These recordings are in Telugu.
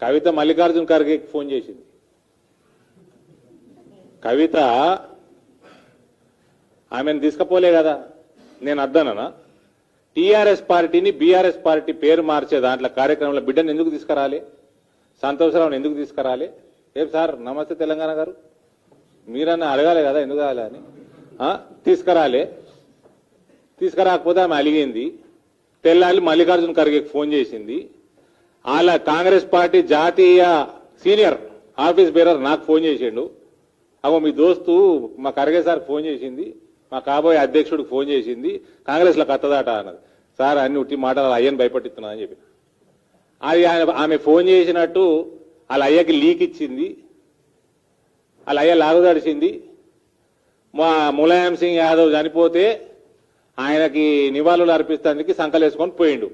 కవిత మల్లికార్జున ఖర్గేకి ఫోన్ చేసింది. కవిత ఆమెను తీసుకుపోలే కదా, నేను అద్దననా? టీఆర్ఎస్ పార్టీని బీఆర్ఎస్ పార్టీ పేరు మార్చే దాంట్లో కార్యక్రమంలో బిడ్డను ఎందుకు తీసుకురాలి? సంతోషరావుని ఎందుకు తీసుకురాలి? ఏం సార్ నమస్తే తెలంగాణ గారు, మీరన్నా అడగాలి కదా ఎందుకు కాలే అని. తీసుకురాలే. తీసుకురాకపోతే ఆమె అలిగింది. తెల్లాలి మల్లికార్జున ఖర్గేకి ఫోన్ చేసింది. వాళ్ళ కాంగ్రెస్ పార్టీ జాతీయ సీనియర్ ఆఫీస్ బేరర్ నాకు ఫోన్ చేసిండు. అగో మీ దోస్తు మా ఖర్గే సార్ ఫోన్ చేసింది, మా కాబోయే అధ్యక్షుడికి ఫోన్ చేసింది, కాంగ్రెస్లో కత్తదాట అన్నది. సార్ అన్ని ఉట్టి మాటలు అయ్యని భయపట్టిస్తున్నా అని చెప్పి అది ఆమె ఫోన్ చేసినట్టు వాళ్ళ అయ్యకి లీక్ ఇచ్చింది. వాళ్ళ అయ్య లాగుదడిచింది. మా ములాయం సింగ్ యాదవ్ చనిపోతే ఆయనకి నివాళులు అర్పిస్తానికి సంకలేసుకొని పోయిండు.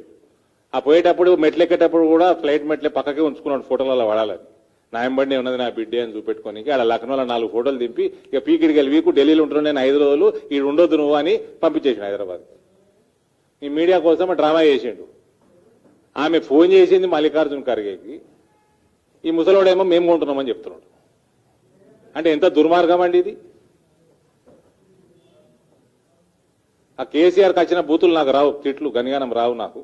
ఆ పోయేటప్పుడు మెట్లెక్కేటప్పుడు కూడా ఫ్లైట్ మెట్లే పక్కకే ఉంచుకున్నాడు ఫోటోలలో వాడాలని. నాయంబడినే ఉన్నది నా బిడ్డే అని చూపెట్టుకొని ఆడ లక్నోలో 4 ఫోటోలు దింపి ఇక పీకిడికి వెళ్ళి వీకు ఢిల్లీలో ఉంటున్నాను నేను 5 రోజులు ఈ ఉండొద్దు నువ్వు అని పంపించేసిండు హైదరాబాద్. ఈ మీడియా కోసం డ్రామా చేసిండు. ఆమె ఫోన్ చేసింది మల్లికార్జున ఖర్గేకి, ఈ ముసలోడేమో మేము కొంటున్నామని చెప్తున్నాడు. అంటే ఎంత దుర్మార్గం అండి ఇది. ఆ కేసీఆర్కి వచ్చిన బూతులు నాకు రావు, తిట్లు గనిగానం రావు నాకు.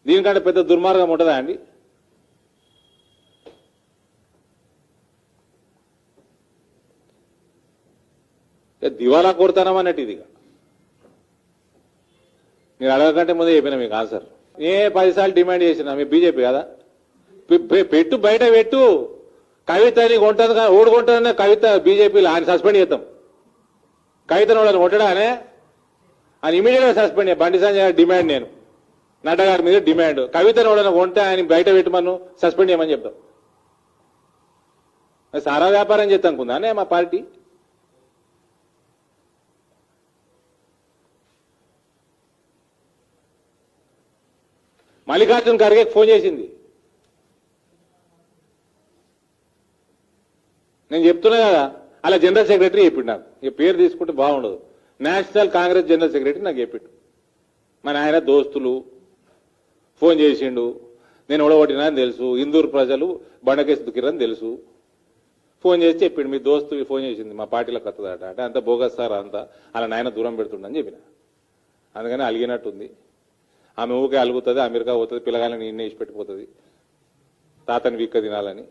దీనికంటే పెద్ద దుర్మార్గం ఉంటుందా అండి? దివాలా కోరుతానం అన్నట్టు ఇదిగా. నేను అడగకంటే ముందే చెప్పిన మీకు ఆన్సర్. 10 సార్లు డిమాండ్ చేసిన మీ బీజేపీ కదా, పెట్టు బయట పెట్టు, కవితని కొంటుంది ఓడుకుంటుందనే కవిత బీజేపీలో ఆయన సస్పెండ్ చేద్దాం. కవితను వాళ్ళని కొట్టడానే ఆయన ఇమీడియట్ గా సస్పెండ్ చేయ. బండి సంజయ్ డిమాండ్, నేను నడ్డా గారి మీద డిమాండ్, కవితను వాళ్ళని కొంటే ఆయన బయట పెట్టమను సస్పెండ్ చేయమని చెప్తాం. సారా వ్యాపారం చేస్తాం అనుకుందానే మా పార్టీ. మల్లికార్జున ఖర్గేకి ఫోన్ చేసింది. నేను చెప్తున్నా కదా, అలా జనరల్ సెక్రటరీ చెప్పిండు నాకు. ఈ పేరు తీసుకుంటే బాగుండదు. నేషనల్ కాంగ్రెస్ జనరల్ సెక్రటరీ నాకు చెప్పిండు. మన ఆయన దోస్తులు ఫోన్ చేసిండు. నేను ఓడగొట్టినా అని తెలుసు, ఇందూరు ప్రజలు బండకేసి దుక్కిరని తెలుసు. ఫోన్ చేసి చెప్పిండు మీ దోస్తు ఫోన్ చేసింది మా పార్టీలో కత్తదట. అంటే అంత బోగస్ సార్, అంతా అలా నాయన దూరం పెడుతుండని చెప్పిన. అందుకని అలిగినట్టుంది. ఆమె ఊకే అలుగుతుంది, అమెరికా పోతుంది, పిల్లగాలని నిన్నే ఇచ్చి పెట్టిపోతుంది, తాతని వీక్క తినాలని.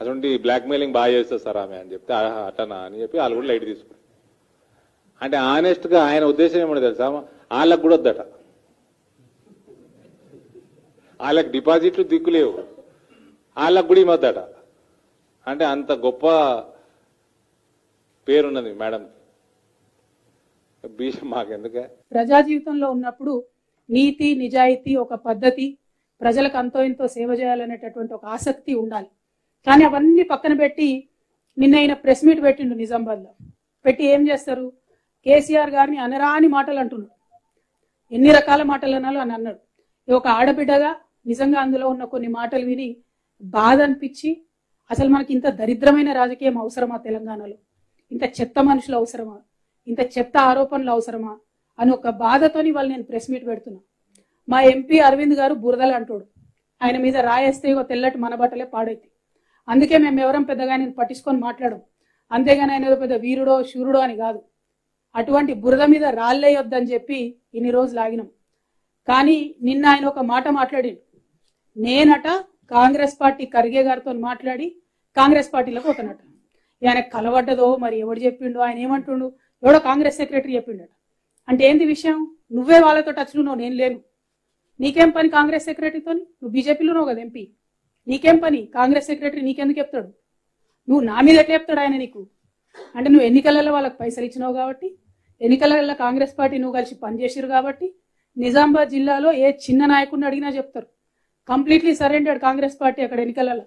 అటువంటి బ్లాక్మెయిలింగ్ బాగా చేస్తుంది సార్ ఆమె అని చెప్తే అటనా అని చెప్పి వాళ్ళు కూడా లైట్ తీసుకున్నారు. అంటే ఆనెస్ట్ గా ఆయన ఉద్దేశం ఏమన్నా తెలుసా, వాళ్ళకు కూడా వద్దట, వాళ్ళకి డిపాజిట్లు దిక్కులేవు, వాళ్ళకు కూడా ఇమ్మొద్దట. అంటే అంత గొప్ప పేరున్నది మేడం. మాకెందుకే? ప్రజా జీవితంలో ఉన్నప్పుడు నీతి నిజాయితీ ఒక పద్ధతి, ప్రజలకు అంతో ఇంతో సేవ చేయాలనేటటువంటి ఒక ఆసక్తి ఉండాలి. కానీ అవన్నీ పక్కన పెట్టి నిన్న ఆయన ప్రెస్ మీట్ పెట్టిండు నిజామాబాద్ లో. పెట్టి ఏం చేస్తారు, కేసీఆర్ గారిని అనరాని మాటలు అంటున్నాడు. ఎన్ని రకాల మాటలు అనాలో అని అన్నాడు. ఒక ఆడబిడ్డగా నిజంగా అందులో ఉన్న కొన్ని మాటలు విని బాధ అనిపించి, అసలు మనకి ఇంత దరిద్రమైన రాజకీయం అవసరమా తెలంగాణలో? ఇంత చెత్త మనుషులు అవసరమా? ఇంత చెత్త ఆరోపణలు అవసరమా అని ఒక బాధతోని వాళ్ళు నేను ప్రెస్ మీట్ పెడుతున్నా. మా ఎంపీ అరవింద్ గారు బురదలు అంటాడు, ఆయన మీద రాయేస్తే తెల్లటి మన బట్టలే పాడైతే. అందుకే మేము ఎవరం పెద్దగా నేను పట్టించుకొని మాట్లాడము. అంతేగాని ఆయన ఏదో పెద్ద వీరుడో శూరుడో అని కాదు. అటువంటి బురద మీద రాళ్ళేయొద్దని చెప్పి ఇన్ని రోజులు ఆగినాం. కానీ నిన్న ఆయన ఒక మాట మాట్లాడిండు. నేనట కాంగ్రెస్ పార్టీ ఖర్గే గారితో మాట్లాడి కాంగ్రెస్ పార్టీలోకి పోతానట. ఆయన కలవడ్డదో మరి ఎవడు చెప్పిండో, ఆయన ఏమంటుండు, ఎవడో కాంగ్రెస్ సెక్రటరీ చెప్పిండట. అంటే ఏంది విషయం? నువ్వే వాళ్ళతో టచ్లో ఉన్నావు, నేను లేను. నీకేం పని కాంగ్రెస్ సెక్రటరీతో? నువ్వు బీజేపీలో ఉన్నావు కదా ఎంపీ, నీకేం పని? కాంగ్రెస్ సెక్రటరీ నీకెందుకు చెప్తాడు? నువ్వు నా మీద ఎట్లా చెప్తాడు ఆయన నీకు? అంటే నువ్వు ఎన్నికలలో వాళ్ళకి పైసలు ఇచ్చినావు కాబట్టి, ఎన్నికలలో కాంగ్రెస్ పార్టీ నువ్వు కలిసి పనిచేసారు కాబట్టి, నిజామాబాద్ జిల్లాలో ఏ చిన్న నాయకుడిని అడిగినా చెప్తారు కంప్లీట్లీ సరెండర్డ్ కాంగ్రెస్ పార్టీ అక్కడ ఎన్నికలలో.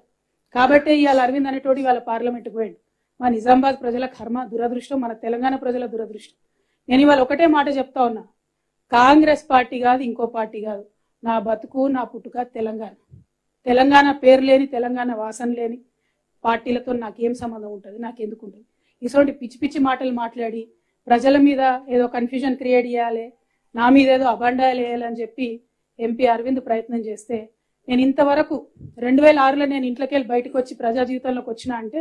కాబట్టి ఇవాళ అరవింద్ అనేటోడు ఇవాళ పార్లమెంట్కి పోయాడు. మా నిజామాబాద్ ప్రజల కర్మ, దురదృష్టం, మన తెలంగాణ ప్రజల దురదృష్టం. నేను ఇవాళ ఒకటే మాట చెప్తా ఉన్నా, కాంగ్రెస్ పార్టీ కాదు, ఇంకో పార్టీ కాదు, నా బతుకు నా పుట్టుక తెలంగాణ. తెలంగాణ పేరు లేని, తెలంగాణ వాసన లేని పార్టీలతో నాకేం సంబంధం ఉంటుంది? నాకెందుకు ఉంటుంది? ఇటువంటి పిచ్చి పిచ్చి మాటలు మాట్లాడి ప్రజల మీద ఏదో కన్ఫ్యూజన్ క్రియేట్ చేయాలి, నా మీద ఏదో అబండాలు వేయాలని చెప్పి ఎంపీ అరవింద్ ప్రయత్నం చేస్తే నేను ఇంతవరకు 2006లో నేను ఇంట్లోకి వెళ్ళి బయటకు వచ్చి ప్రజా జీవితంలోకి వచ్చినా అంటే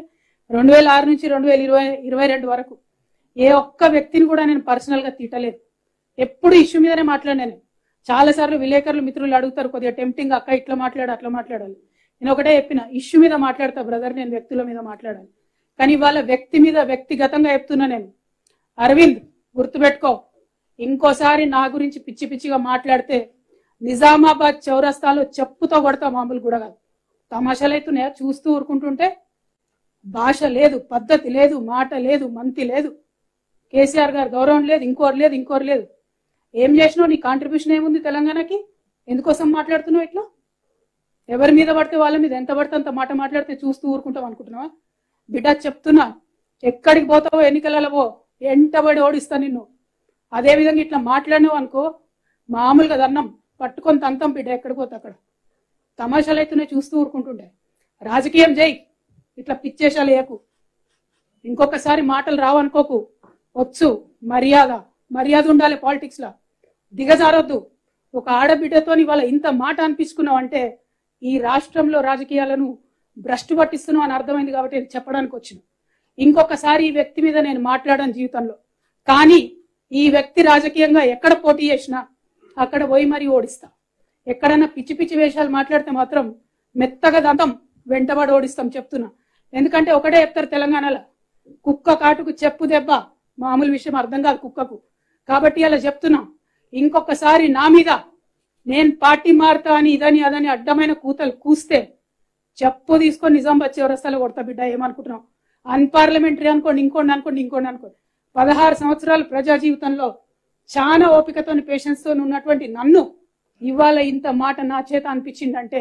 2006 నుంచి 2022 వరకు ఏ ఒక్క వ్యక్తిని కూడా నేను పర్సనల్ గా తిట్టలేదు. ఎప్పుడు ఇష్యూ మీదనే మాట్లాడాను. చాలా సార్లు విలేకరులు మిత్రులు అడుగుతారు కొద్దిగా టెంప్టింగ్ అక్క ఇట్లా మాట్లాడు అట్లా మాట్లాడాలి. నేను ఒకటే చెప్పిన ఇష్యూ మీద మాట్లాడతా బ్రదర్, నేను వ్యక్తుల మీద మాట్లాడాలి. కానీ వాళ్ళ వ్యక్తి మీద వ్యక్తిగతంగా చెప్తున్నా నేను. అరవింద్ గుర్తుపెట్టుకో, ఇంకోసారి నా గురించి పిచ్చి పిచ్చిగా మాట్లాడితే నిజామాబాద్ చౌరస్తాలో చెప్పుతో కొడతా, మామూలు కూడా కాదు. తమాషాలు అవుతున్నాయా చూస్తూ ఊరుకుంటుంటే? భాష లేదు, పద్ధతి లేదు, మాట లేదు, మంతి లేదు, కేసీఆర్ గారు గౌరవం లేదు, ఇంకోరు లేదు. ఏం చేసినావు? నీ కాంట్రిబ్యూషన్ ఏముంది తెలంగాణకి? ఎందుకోసం మాట్లాడుతున్నావు ఇట్లా? ఎవరి మీద పడితే వాళ్ళ మీద ఎంత పడితే అంత మాట మాట్లాడితే చూస్తూ ఊరుకుంటావు అనుకుంటున్నావా? బిడ్డ చెప్తున్నా, ఎక్కడికి పోతావో ఎన్నికలలో పో, ఎంటబడి ఓడిస్తా నిన్ను. అదే విధంగా ఇట్లా మాట్లాడినావు అనుకో, మామూలుగా దన్నం పట్టుకొని తంతం బిడ్డ, ఎక్కడికి పోతా అక్కడ. తమాషాలు అవుతున్నాయి చూస్తూ ఊరుకుంటుండే. రాజకీయం చేయి, ఇట్లా పిచ్చేషాలు వేయకు. ఇంకొకసారి మాటలు రావనుకోకు. వచ్చు, మర్యాద ఉండాలి పాలిటిక్స్ లా, దిగజారొద్దు. ఒక ఆడబిడ్డతో ఇవాళ ఇంత మాట అనిపించుకున్నావు అంటే ఈ రాష్ట్రంలో రాజకీయాలను భ్రష్టు పట్టిస్తున్నావు అని అర్థమైంది కాబట్టి చెప్పడానికి వచ్చిన. ఇంకొకసారి ఈ వ్యక్తి మీద నేను మాట్లాడాను జీవితంలో, కానీ ఈ వ్యక్తి రాజకీయంగా ఎక్కడ పోటీ చేసినా అక్కడ పోయి మరీ ఓడిస్తా. ఎక్కడైనా పిచ్చి పిచ్చి వేషాలు మాట్లాడితే మాత్రం మెత్తగా దంతం వెంటబడి ఓడిస్తాం చెప్తున్నా. ఎందుకంటే ఒకటే చెప్తారు తెలంగాణలో, కుక్క కాటుకు చెప్పు దెబ్బ, మామూలు విషయం అర్థం కాదు కుక్కకు. కాబట్టి అలా చెప్తున్నా, ఇంకొకసారి నా మీద నేను పార్టీ మారుతా అని ఇదని అదని అడ్డమైన కూతలు కూస్తే చెప్పు తీసుకొని నిజామాబాద్ చౌరస్తాలో కొడతా బిడ్డ. ఏమనుకుంటున్నావు? అన్పార్లమెంటరీ అనుకోండి, ఇంకోండి. 16 సంవత్సరాలు ప్రజా జీవితంలో చాలా ఓపికతో పేషెన్స్ తో ఉన్నటువంటి నన్ను ఇవాళ ఇంత మాట నా చేత అనిపించిందంటే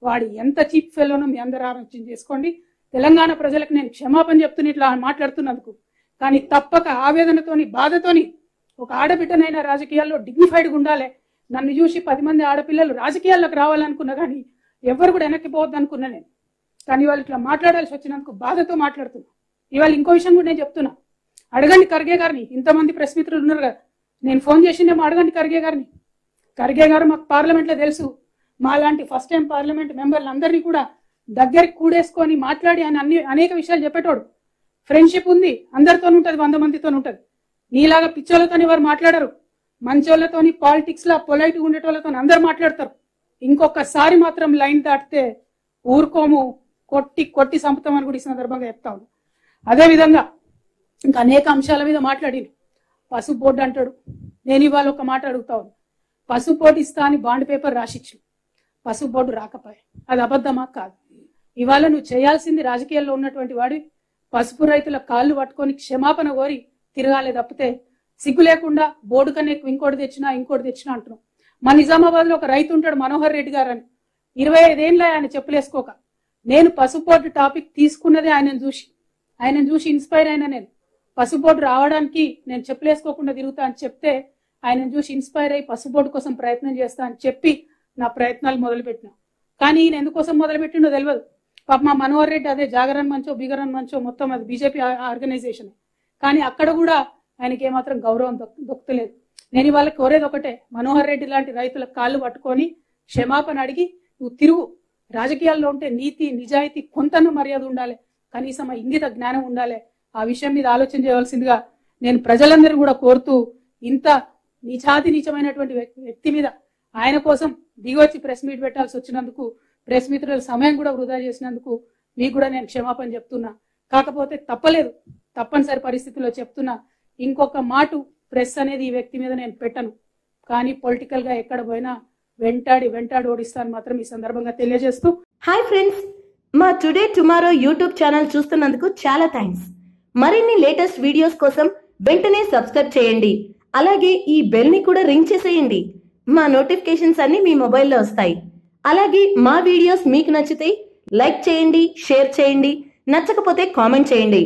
వాడు ఎంత చీప్ ఫెలోనో మీ అందరూ ఆలోచన చేసుకోండి. తెలంగాణ ప్రజలకు నేను క్షమాపణ చెప్తున్నా ఇట్లా మాట్లాడుతున్నందుకు. కానీ తప్పక ఆవేదనతోని బాధతోని ఒక ఆడబిడ్డనైనా రాజకీయాల్లో డిగ్నిఫైడ్గా ఉండాలి. నన్ను చూసి 10 మంది ఆడపిల్లలు రాజకీయాల్లోకి రావాలనుకున్నా కానీ ఎవరు కూడా వెనక్కి పోవద్దు అనుకున్నా నేను. కానీ వాళ్ళు ఇట్లా మాట్లాడాల్సి వచ్చినందుకు బాధతో మాట్లాడుతున్నా. ఇవాళ ఇంకో విషయం కూడా నేను చెప్తున్నా, అడగండి ఖర్గే గారిని. ఇంతమంది ప్రెస్ మిత్రులు ఉన్నారు కదా, నేను ఫోన్ చేసిందేమో అడగండి ఖర్గే గారిని. ఖర్గే గారు మాకు పార్లమెంట్లో తెలుసు, మా లాంటి ఫస్ట్ టైం పార్లమెంట్ మెంబర్లందరినీ కూడా దగ్గరికి కూడేసుకొని మాట్లాడి ఆయన అనేక విషయాలు చెప్పేటోడు. ఫ్రెండ్షిప్ ఉంది, అందరితో ఉంటది, 100 మందితో ఉంటది. నీలాగా పిచ్చోళ్ళతోని ఎవరు మాట్లాడరు, మంచోళ్ళతోని పాలిటిక్స్ లా పొలైట్గా ఉండేటోళ్ళతో అందరు మాట్లాడతారు. ఇంకొకసారి మాత్రం లైన్ దాటితే ఊరుకోము, కొట్టి సంపుతామని కూడా ఈ సందర్భంగా చెప్తా ఉన్నాను. అదేవిధంగా ఇంకా అనేక అంశాల మీద మాట్లాడి పసుపు బోర్డు అంటాడు. నేను ఇవాళ ఒక మాట అడుగుతా ఉన్నాను, పసుపు బోర్డు ఇస్తా అని బాండ్ పేపర్ రాసిచ్చు, పసుపు బోర్డు రాకపోయా, అది అబద్ధమా? కాదు. ఇవాళ నువ్వు చేయాల్సింది రాజకీయాల్లో ఉన్నటువంటి వాడి పసుపు రైతుల కాళ్ళు పట్టుకొని క్షమాపణ కోరి తిరగాలే తప్పితే సిగ్గు లేకుండా బోర్డు కన్నా ఇంకోటి తెచ్చినా అంటున్నాం. మా నిజామాబాద్ లో ఒక రైతు ఉంటాడు మనోహర్ రెడ్డి గారు అని, 25 ఏళ్ళ ఆయన చెప్పులేసుకోక. నేను పసుపు బోర్డు టాపిక్ తీసుకున్నదే ఆయనను చూసి ఇన్స్పైర్ అయినా. నేను పసుపు బోర్డు రావడానికి నేను చెప్పులేసుకోకుండా తిరుగుతా అని చెప్తే ఆయనను చూసి ఇన్స్పైర్ అయ్యి పసుపు బోర్డు కోసం ప్రయత్నం చేస్తా అని చెప్పి నా ప్రయత్నాలు మొదలుపెట్టినా. కానీ ఈయన ఎందుకోసం మొదలుపెట్టిండో తెలియదు. పాప మా మనోహర్ రెడ్డి అదే జాగరణ మంచో బిగరన్ మంచో మొత్తం అది బీజేపీ ఆర్గనైజేషన్. కానీ అక్కడ కూడా ఆయనకి ఏమాత్రం గౌరవం దొక్కలేదు. నేను ఇవాళ కోరేది ఒకటే, మనోహర్ రెడ్డి లాంటి రైతుల కాళ్ళు పట్టుకొని క్షమాపణ అడిగి నువ్వు తిరుగు. రాజకీయాల్లో ఉంటే నీతి నిజాయితీ కొంతను మర్యాద ఉండాలి, కనీసం ఆ ఇంగిత జ్ఞానం ఉండాలి. ఆ విషయం మీద ఆలోచన చేయవలసిందిగా నేను ప్రజలందరూ కూడా కోరుతూ, ఇంత నీచమైనటువంటి వ్యక్తి మీద ఆయన కోసం దిగొచ్చి ప్రెస్ మీట్ పెట్టాల్సి వచ్చినందుకు, ప్రెస్ మిత్రుల సమయం కూడా వృధా చేసినందుకు మీకు కూడా నేను క్షమాపణ చెప్తున్నా. కాకపోతే తప్పనిసరి పరిస్థితుల్లో చెప్తున్నా, ఇంకొక మాట ప్రెస్ అనేది ఈ వ్యక్తి మీద నేను పెట్టను. కానీ పొలిటికల్ గా ఎక్కడ పోయినా వెంటాడి ఓడిస్తాను మాత్రం ఈ సందర్భంగా తెలియజేస్తూ. హాయ్ ఫ్రెండ్స్, మా టుడే టుమారో యూట్యూబ్ ఛానల్ చూస్తున్నందుకు చాలా థ్యాంక్స్. మరిన్ని లేటెస్ట్ వీడియోస్ కోసం వెంటనే సబ్స్క్రైబ్ చేయండి. అలాగే ఈ బెల్ ని కూడా రింగ్ చేసేయండి. మా నోటిఫికేషన్స్ అన్ని మీ మొబైల్లో వస్తాయి. అలాగే మా వీడియోస్ మీకు నచ్చితే లైక్ చేయండి, షేర్ చేయండి, నచ్చకపోతే కామెంట్ చేయండి.